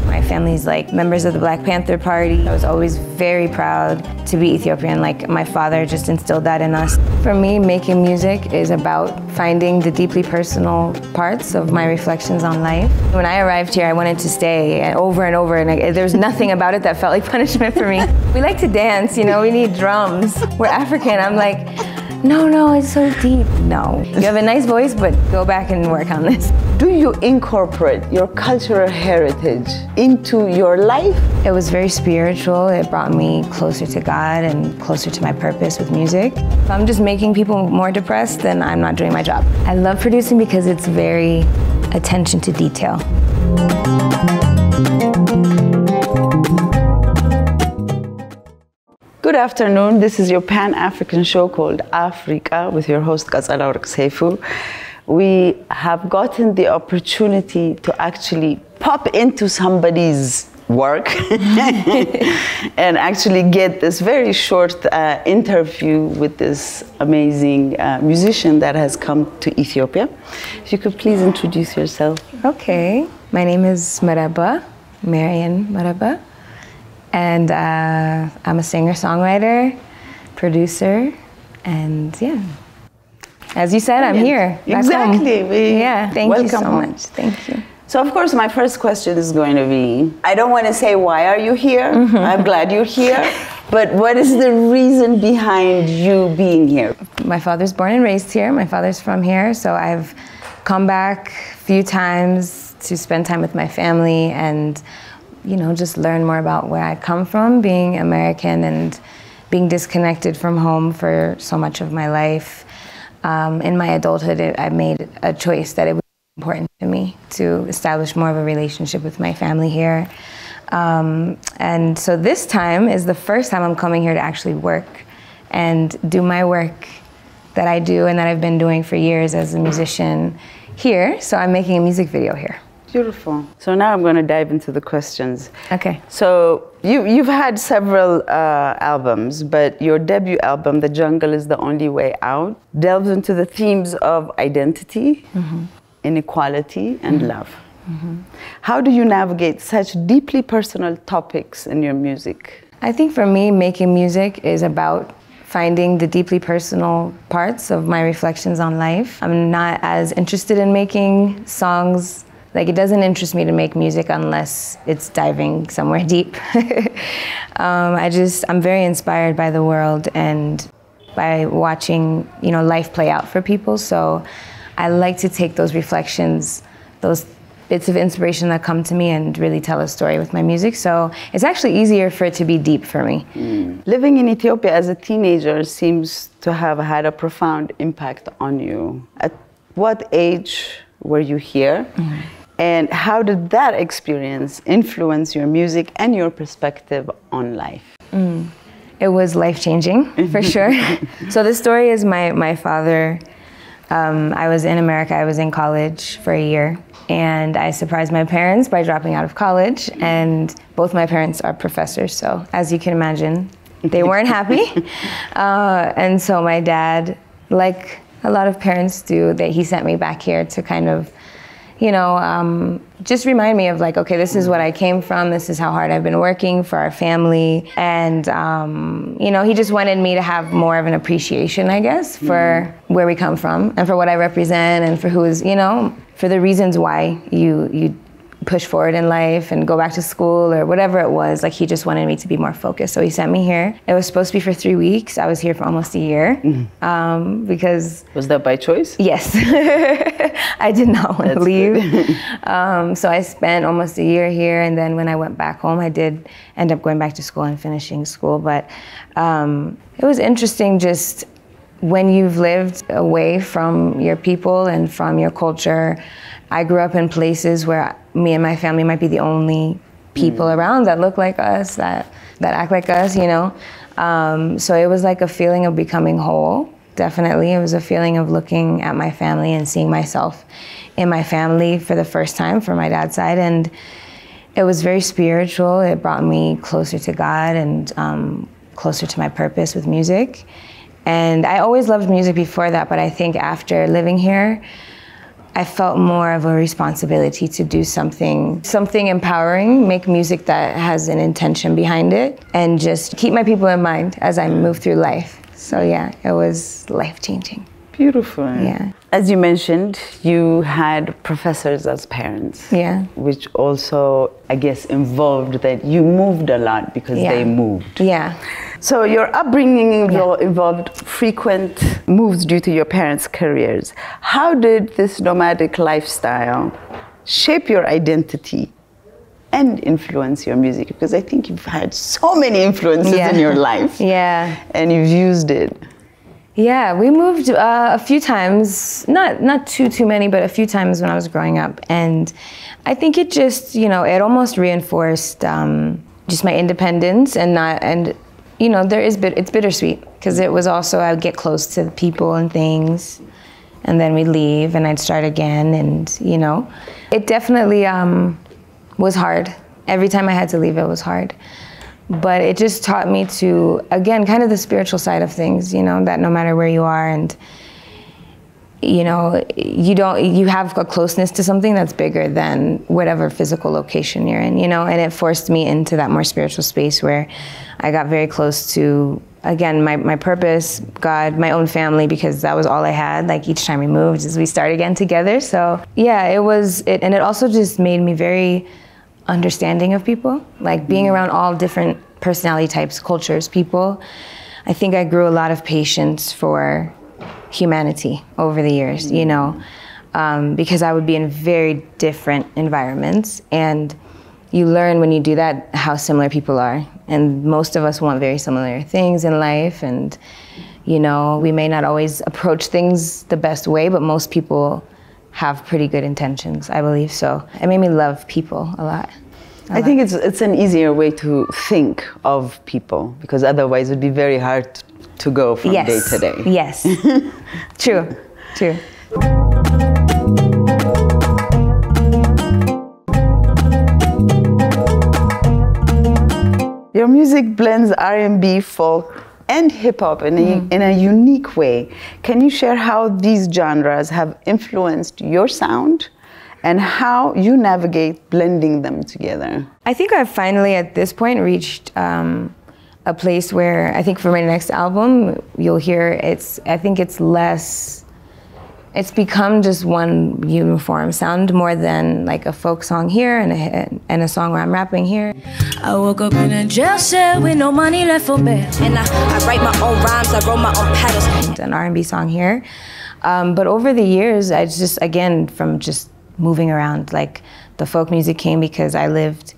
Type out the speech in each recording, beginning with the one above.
My family's like members of the Black Panther Party. I was always very proud to be Ethiopian. Like my father just instilled that in us. For me, making music is about finding the deeply personal parts of my reflections on life. When I arrived here, I wanted to stay over and over, and there was nothing about it that felt like punishment for me. We like to dance, you know, we need drums. We're African. I'm like, no, it's so deep. No, you have a nice voice, but go back and work on this. Do you incorporate your cultural heritage into your life? It was very spiritual. It brought me closer to God and closer to my purpose with music. If I'm just making people more depressed, then I'm not doing my job. I love producing because it's very attention to detail. Good afternoon. This is your Pan-African show called Afreeqa with your host Seifu. We have gotten the opportunity to actually pop into somebody's work and actually get this very short interview with this amazing musician that has come to Ethiopia. If you could please introduce yourself. Okay, my name is Mereba, Marian Mereba. And I'm a singer-songwriter, producer, and yeah. As you said, I'm here. Exactly. Thank you so much. Thank you. So of course, my first question is going to be, I don't want to say why are you here? I'm glad you're here. But what is the reason behind you being here? My father's born and raised here. My father's from here. So I've come back a few times to spend time with my family and just learn more about where I come from, being American and being disconnected from home for so much of my life. In my adulthood, I made a choice that it was important to me to establish more of a relationship with my family here. And so this time is the first time I'm coming here to actually work and do my work that I do and that I've been doing for years as a musician here. So I'm making a music video here. Beautiful. So now I'm going to dive into the questions. Okay. So you've had several albums, but your debut album, The Jungle is the Only Way Out, delves into the themes of identity, inequality, and love. How do you navigate such deeply personal topics in your music? I think for me, making music is about finding the deeply personal parts of my reflections on life. I'm not as interested in making songs. Like, it doesn't interest me to make music unless it's diving somewhere deep. I'm very inspired by the world and by watching, life play out for people. So I like to take those reflections, those bits of inspiration that come to me and really tell a story with my music. So it's actually easier for it to be deep for me. Living in Ethiopia as a teenager seems to have had a profound impact on you. At what age were you here? And how did that experience influence your music and your perspective on life? It was life-changing, for sure. So the story is my father. I was in America. I was in college for a year. And I surprised my parents by dropping out of college. And both my parents are professors. So as you can imagine, they weren't happy. And so my dad, like a lot of parents do, he sent me back here to kind of just remind me of like, okay, this is what I came from. This is how hard I've been working for our family. And, he just wanted me to have more of an appreciation, I guess, for where we come from and for what I represent and for who is, for the reasons why you push forward in life and go back to school or whatever it was. Like, he just wanted me to be more focused. So he sent me here. It was supposed to be for 3 weeks. I was here for almost a year because... Was that by choice? Yes. I did not want to leave. So I spent almost a year here. And then when I went back home, I did end up going back to school and finishing school. But it was interesting just when you've lived away from your people and from your culture. I grew up in places where me and my family might be the only people around that look like us, that act like us, So it was like a feeling of becoming whole, definitely. It was a feeling of looking at my family and seeing myself in my family for the first time from my dad's side. And it was very spiritual. It brought me closer to God and closer to my purpose with music. And I always loved music before that, but I think after living here, I felt more of a responsibility to do something empowering, make music that has an intention behind it, and just keep my people in mind as I move through life. So yeah, it was life-changing. Beautiful. Yeah. As you mentioned, you had professors as parents. Yeah. Which also, I guess, involved that you moved a lot because they moved. Yeah. So your upbringing involved frequent moves due to your parents' careers. How did this nomadic lifestyle shape your identity and influence your music? Because I think you've had so many influences in your life. Yeah. And you've used it. Yeah, we moved a few times, not too many, but a few times when I was growing up. And I think it just, you know, it almost reinforced just my independence and you know, it's bittersweet because it was also, I would get close to people and things, and then we'd leave and I'd start again, and you know, it definitely was hard. Every time I had to leave, it was hard. But it just taught me to, again, kind of the spiritual side of things, you know, that no matter where you are and, you know, you have a closeness to something that's bigger than whatever physical location you're in, you know, and it forced me into that more spiritual space where I got very close to, again, my purpose, God, my own family, because that was all I had. Like each time we moved, we start again together. So yeah, and it also just made me very understanding of people, like being around all different personality types, cultures, people. I think I grew a lot of patience for humanity over the years, you know, because I would be in very different environments, and you learn when you do that how similar people are. And most of us want very similar things in life, and you know, we may not always approach things the best way, but most people have pretty good intentions, I believe. So it made me love people a lot. I think it's an easier way to think of people, because otherwise it would be very hard to go from day to day. Yes, true. Your music blends R&B, folk, and hip-hop in a unique way. Can you share how these genres have influenced your sound and how you navigate blending them together? I think I've finally, at this point, reached a place where I think for my next album, you'll hear I think it's become just one uniform sound more than like a folk song here and a song where I'm rapping here. I woke up in a jail cell with no money left for bail, and I write my own rhymes, I wrote my own patterns. An R&B song here. But over the years, I just, again, from just moving around, like the folk music came because I lived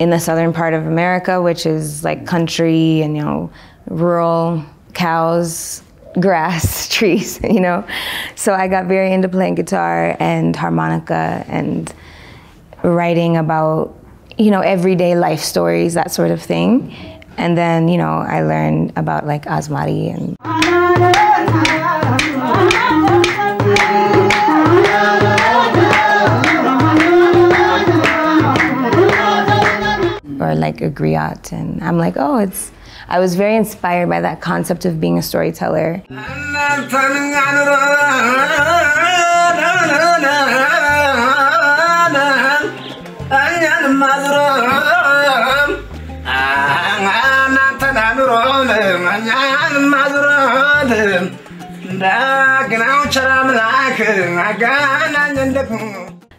in the southern part of America, which is like country and, you know, rural, cows, grass, trees, you know. So I got very into playing guitar and harmonica and writing about, you know, everyday life stories, that sort of thing. And then, you know, I learned about like Asmari and or like a griot, and I'm like, oh, I was very inspired by that concept of being a storyteller.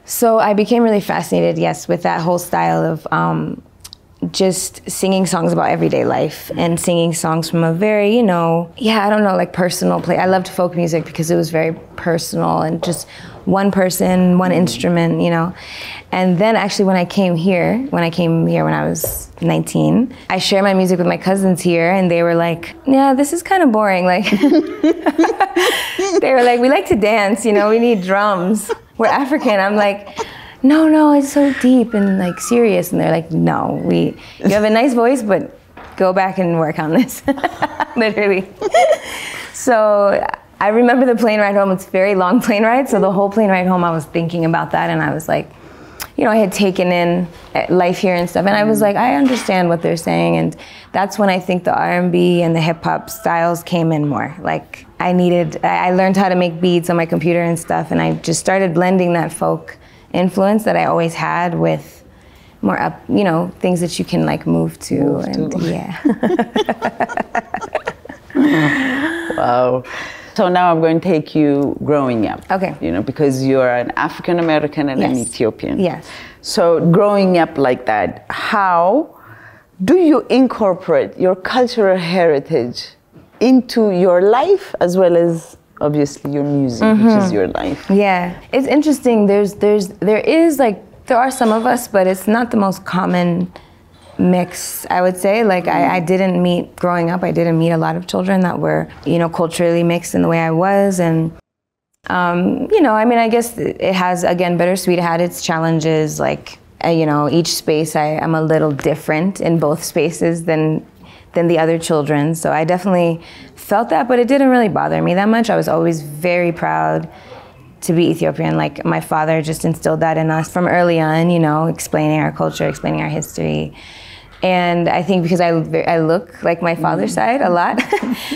So I became really fascinated, yes, with that whole style of just singing songs about everyday life and singing songs from a very, you know, yeah, I don't know, like personal place. I loved folk music because it was very personal and just one person, one instrument, you know. And then actually when I came here when I was 19, I shared my music with my cousins here, and they were like, yeah, this is kind of boring. Like, they were like, we like to dance, you know, we need drums. We're African. I'm like, no, it's so deep and like serious. And they're like, no, you have a nice voice, but go back and work on this, literally. So I remember the plane ride home. It's a very long plane ride. So the whole plane ride home, I was thinking about that. And I was like, you know, I had taken in life here and stuff, and I was like, I understand what they're saying, and that's when I think the R&B and the hip hop styles came in more. Like I learned how to make beats on my computer and stuff, and I just started blending that folk influence that I always had with more up, you know, things that you can like move to. Yeah. Wow. So now I'm going to take you growing up. Okay. You know, because you're an African American and Yes. an Ethiopian. Yes. So growing up like that, how do you incorporate your cultural heritage into your life as well as obviously your music, which is your life? Yeah, it's interesting. There are some of us, but it's not the most common mix, I would say. Like growing up, I didn't meet a lot of children that were, you know, culturally mixed in the way I was. And, you know, I mean, I guess it has, again, bittersweet. It had its challenges. Like, you know, each space, I'm a little different in both spaces than the other children. So I definitely felt that, but it didn't really bother me that much. I was always very proud to be Ethiopian. Like my father just instilled that in us from early on, you know, explaining our culture, explaining our history. And I think because I look like my father's side a lot,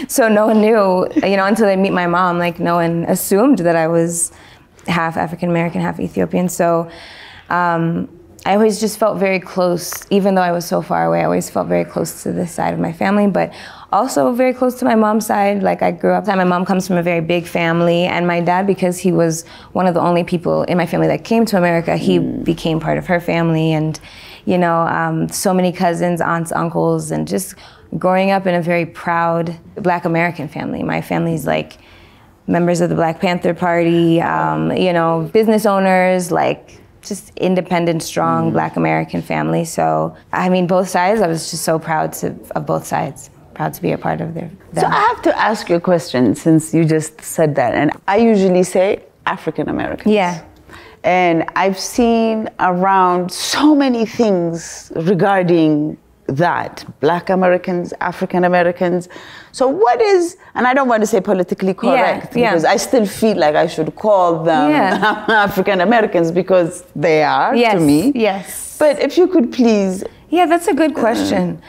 so no one knew, you know, until they meet my mom, like no one assumed that I was half African American, half Ethiopian. So I always just felt very close, even though I was so far away, I always felt very close to this side of my family, but also very close to my mom's side. Like I grew up, my mom comes from a very big family, and my dad, because he was one of the only people in my family that came to America, he became part of her family. And you know, so many cousins, aunts, uncles, and just growing up in a very proud Black American family. My family's like members of the Black Panther Party, you know, business owners, like just independent, strong Black American family. So, I mean, both sides, I was just so proud of both sides, proud to be a part of them. So I have to ask you a question since you just said that. And I usually say African Americans. Yeah. And I've seen around so many things regarding that, Black Americans, African Americans. So what is, and I don't want to say politically correct, because I still feel like I should call them African Americans because they are to me. Yes. But if you could please. Yeah, that's a good question.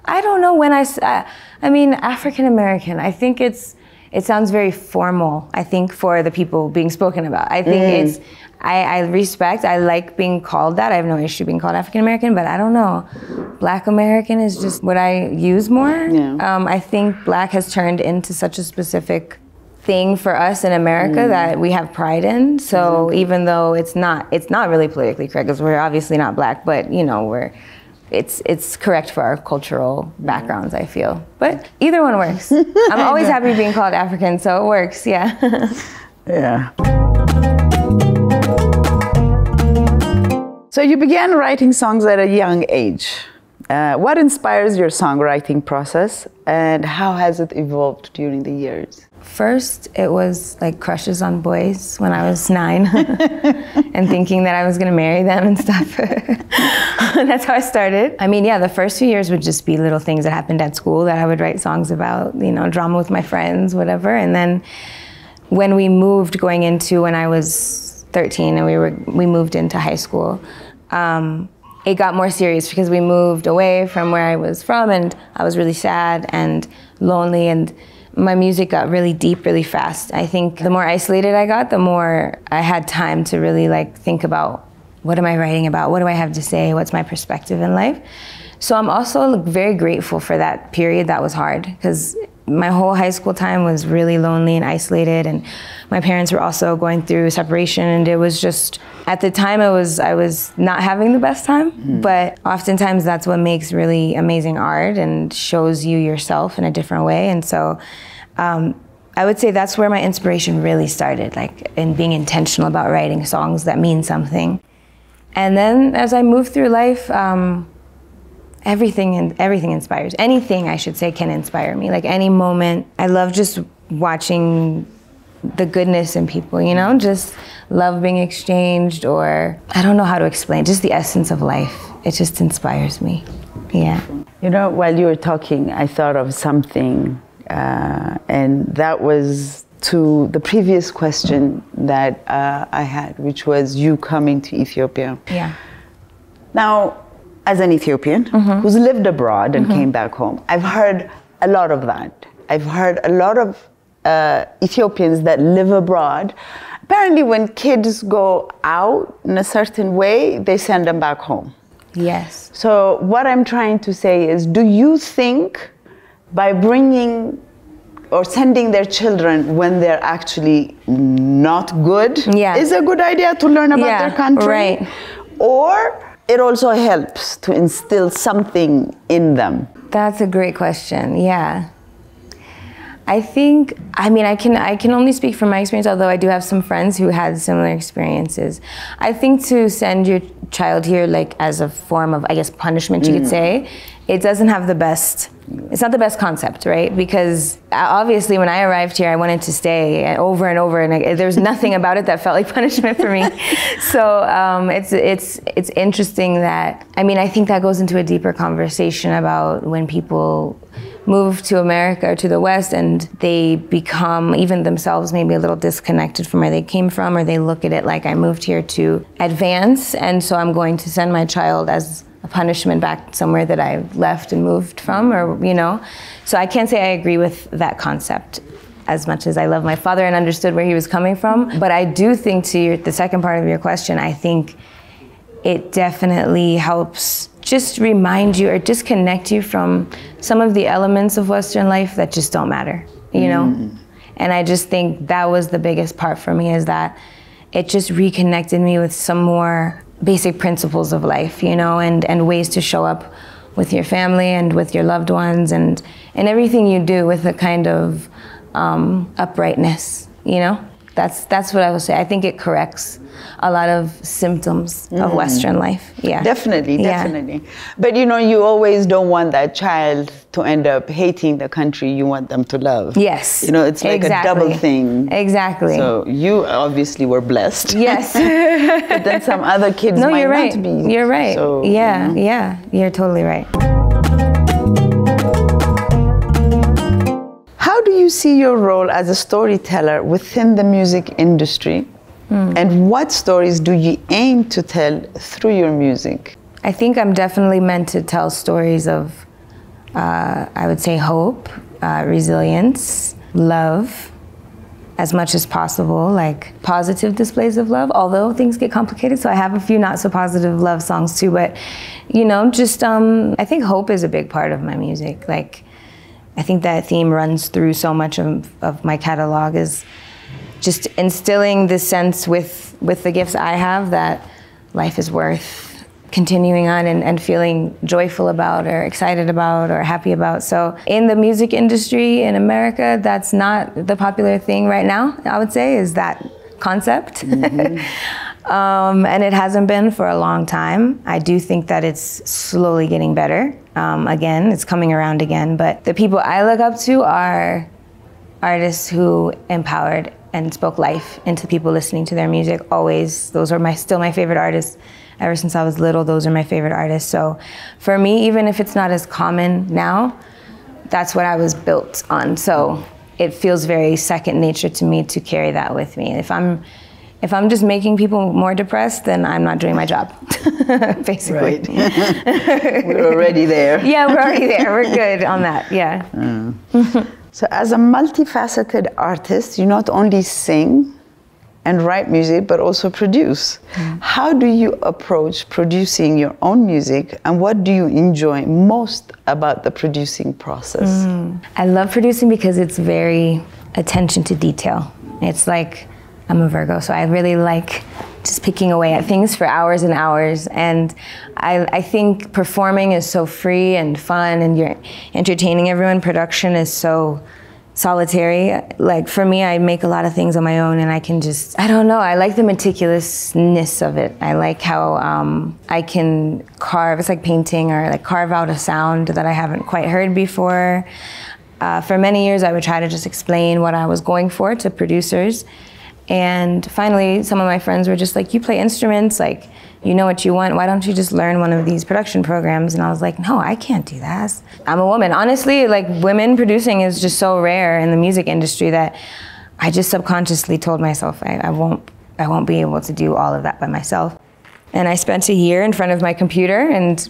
I don't know when I mean, African American, I think it sounds very formal, I think, for the people being spoken about. I think I respect, I like being called that. I have no issue being called African American, but I don't know. Black American is just what I use more. Yeah. I think Black has turned into such a specific thing for us in America that we have pride in. So even though it's not really politically correct, because we're obviously not Black, but you know, it's correct for our cultural backgrounds, I feel. But either one works. I'm always happy being called African, so it works, yeah. Yeah. So you began writing songs at a young age. What inspires your songwriting process, and how has it evolved during the years? First, it was like crushes on boys when I was 9 and thinking that I was gonna marry them and stuff. That's how I started. I mean, yeah, the first few years would just be little things that happened at school that I would write songs about, you know, drama with my friends, whatever. And then when we moved, going into when I was 13 and we moved into high school, it got more serious because we moved away from where I was from, and I was really sad and lonely, and my music got really deep really fast. I think the more isolated I got, the more I had time to really like think about, what am I writing about? What do I have to say? What's my perspective in life? So I'm also very grateful for that period that was hard, because my whole high school time was really lonely and isolated, and my parents were also going through separation, and it was just, at the time I was not having the best time, but oftentimes that's what makes really amazing art and shows you yourself in a different way. And so I would say that's where my inspiration really started, like in being intentional about writing songs that mean something. And then as I moved through life, everything inspires. Anything, I should say, can inspire me. Like any moment, I love just watching the goodness in people, you know, just love being exchanged, or I don't know how to explain, just the essence of life. It just inspires me, yeah. You know, while you were talking, I thought of something, and that was to the previous question that I had, which was you coming to Ethiopia. Yeah. Now, as an Ethiopian who's lived abroad and came back home, I've heard a lot of that. I've heard a lot of Ethiopians that live abroad. Apparently, when kids go out in a certain way, they send them back home. Yes. So what I'm trying to say is, do you think by bringing or sending their children when they're actually not good is a good idea to learn about their country? Right. Or it also helps to instill something in them? That's a great question. Yeah. I think, I mean, I can only speak from my experience, although I do have some friends who had similar experiences. I think to send your child here, like as a form of, I guess, punishment, you could say, it doesn't have the best, it's not the best concept, right? Because obviously when I arrived here, I wanted to stay over and over, and there was nothing about it that felt like punishment for me. So it's interesting that, I mean, I think that goes into a deeper conversation about when people move to America or to the West and they become, even themselves, maybe a little disconnected from where they came from, or they look at it like I moved here to advance, and so I'm going to send my child as a punishment back somewhere that I left and moved from, or, you know. So I can't say I agree with that concept as much as I love my father and understood where he was coming from. But I do think, to the second part of your question, I think it definitely helps just remind you or disconnect you from some of the elements of Western life that just don't matter, you know? And I just think that was the biggest part for me, is that it just reconnected me with some more basic principles of life, you know, and ways to show up with your family and with your loved ones, and everything you do with a kind of uprightness, you know? That's what I would say. I think it corrects a lot of symptoms of Western life. Yeah. Definitely. But you know, you always don't want that child to end up hating the country you want them to love. Yes. You know, it's like a double thing. Exactly. So you obviously were blessed. Yes. But then some other kids might not be. You're right. So, yeah, you're totally right. How do you see your role as a storyteller within the music industry? And what stories do you aim to tell through your music? I think I'm definitely meant to tell stories of, I would say, hope, resilience, love, as much as possible, like positive displays of love, although things get complicated. So I have a few not so positive love songs too, but, you know, just, I think hope is a big part of my music. Like, I think that theme runs through so much of my catalog, is just instilling this sense with the gifts I have that life is worth continuing on and feeling joyful about, or excited about, or happy about. So in the music industry in America, that's not the popular thing right now, I would say, is that concept. And it hasn't been for a long time. I do think that it's slowly getting better. Again, it's coming around again. But the people I look up to are artists who empowered and spoke life into people listening to their music. Always, those are still my favorite artists. Ever since I was little, those are my favorite artists. So for me, even if it's not as common now, that's what I was built on. So it feels very second nature to me to carry that with me. If I'm just making people more depressed, then I'm not doing my job, basically. Right. We're already there. Yeah, we're already there. We're good on that, yeah. So as a multifaceted artist, you not only sing and write music, but also produce. How do you approach producing your own music, and what do you enjoy most about the producing process? I love producing because it's very attention to detail. It's like, I'm a Virgo, so I really like just picking away at things for hours and hours. And I think performing is so free and fun, and you're entertaining everyone. Production is so solitary. Like for me, I make a lot of things on my own, and I can just, I don't know, I like the meticulousness of it. I like how I can carve, it's like painting, or like carve out a sound that I haven't quite heard before. For many years, I would try to just explain what I was going for to producers. And finally, some of my friends were just like, you play instruments, like, you know what you want, why don't you just learn one of these production programs? And I was like, no, I can't do that. I'm a woman. Honestly, like, women producing is just so rare in the music industry that I just subconsciously told myself I won't be able to do all of that by myself. And I spent a year in front of my computer, and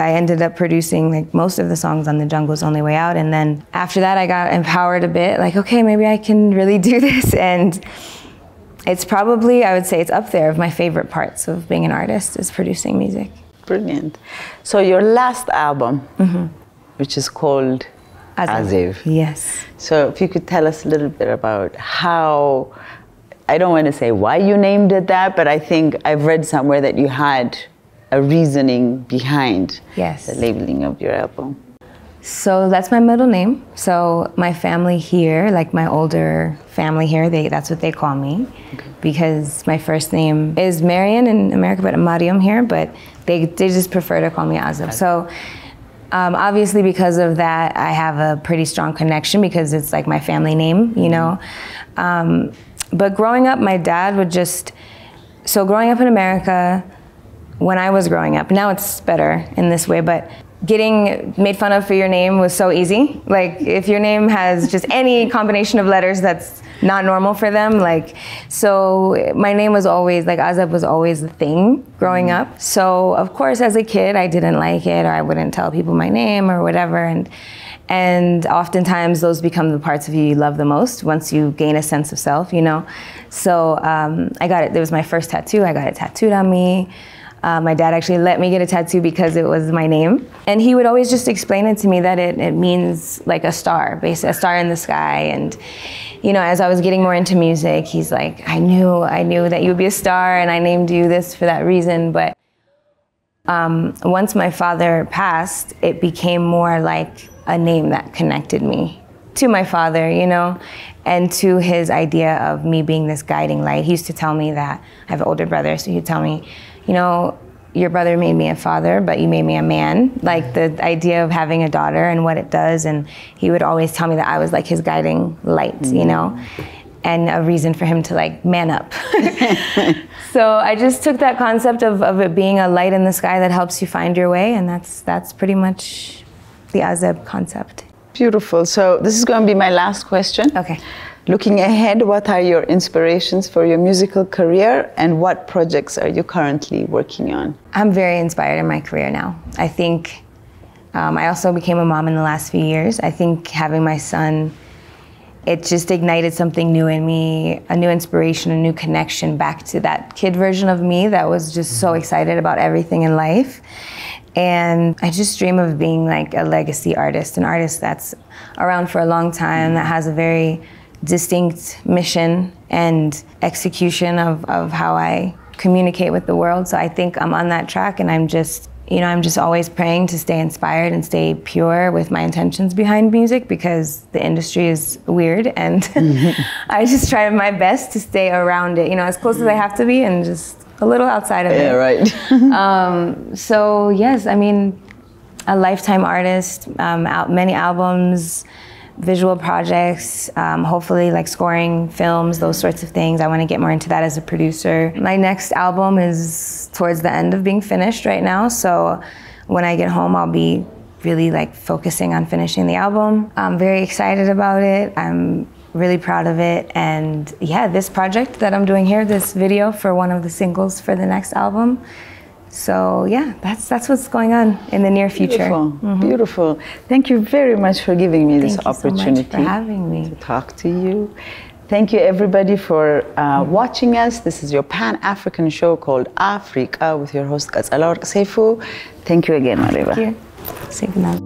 I ended up producing like most of the songs on The Jungle's Only Way Out. And then after that, I got empowered a bit, like, okay, maybe I can really do this. And it's probably, I would say it's up there of my favorite parts of being an artist, is producing music. Brilliant. So your last album, which is called Azeb. Yes. So if you could tell us a little bit about how, I don't want to say why you named it that, but I think I've read somewhere that you had a reasoning behind the labeling of your album. So that's my middle name. So my family here, like my older family here, that's what they call me. Because my first name is Marian in America, but Mariam here, but they just prefer to call me Azeb. So obviously because of that, I have a pretty strong connection because it's like my family name, you know. But growing up, my dad would just, so growing up in America, when I was growing up, now it's better in this way, but getting made fun of for your name was so easy. Like if your name has just any combination of letters that's not normal for them, like, so my name was always, like Azeb was always the thing growing up. So of course as a kid I didn't like it, or I wouldn't tell people my name or whatever, and oftentimes those become the parts of you love the most once you gain a sense of self, you know. So I got it, it was my first tattoo, I got it tattooed on me. My dad actually let me get a tattoo because it was my name. And he would always just explain it to me that it means like a star, basically a star in the sky. And, you know, as I was getting more into music, he's like, I knew that you would be a star, and I named you this for that reason. But once my father passed, it became more like a name that connected me to my father, you know, and to his idea of me being this guiding light. He used to tell me that, I have an older brother, so he'd tell me, you know, your brother made me a father, but you made me a man. Like the idea of having a daughter and what it does. And he would always tell me that I was like his guiding light, you know, and a reason for him to like man up. So I just took that concept of it being a light in the sky that helps you find your way. And that's pretty much the Azeb concept. Beautiful. So this is going to be my last question. Okay. Looking ahead, what are your inspirations for your musical career, and what projects are you currently working on? I'm very inspired in my career now. I think I also became a mom in the last few years. I think having my son, it just ignited something new in me, a new inspiration, a new connection back to that kid version of me that was just so excited about everything in life. And I just dream of being like a legacy artist, an artist that's around for a long time, that has a very distinct mission and execution of how I communicate with the world. So I think I'm on that track, and I'm just always praying to stay inspired and stay pure with my intentions behind music, because the industry is weird, and I just try my best to stay around it, you know, as close as I have to be, and just a little outside of it. Yeah, right. So yes, I mean, a lifetime artist, many albums, visual projects, hopefully like scoring films, those sorts of things. I want to get more into that as a producer. My next album is towards the end of being finished right now, so when I get home I'll be really like focusing on finishing the album. I'm very excited about it. I'm really proud of it, and yeah, this project that I'm doing here, this video for one of the singles for the next album. So yeah, that's what's going on in the near future. Beautiful, beautiful. Thank you very much for giving me this opportunity. Thank you so much for having me. To talk to you. Thank you everybody for watching us. This is your Pan-African show called Afreeqa with your host Azeb. Thank you again, Mereba. Thank you. Say goodnight.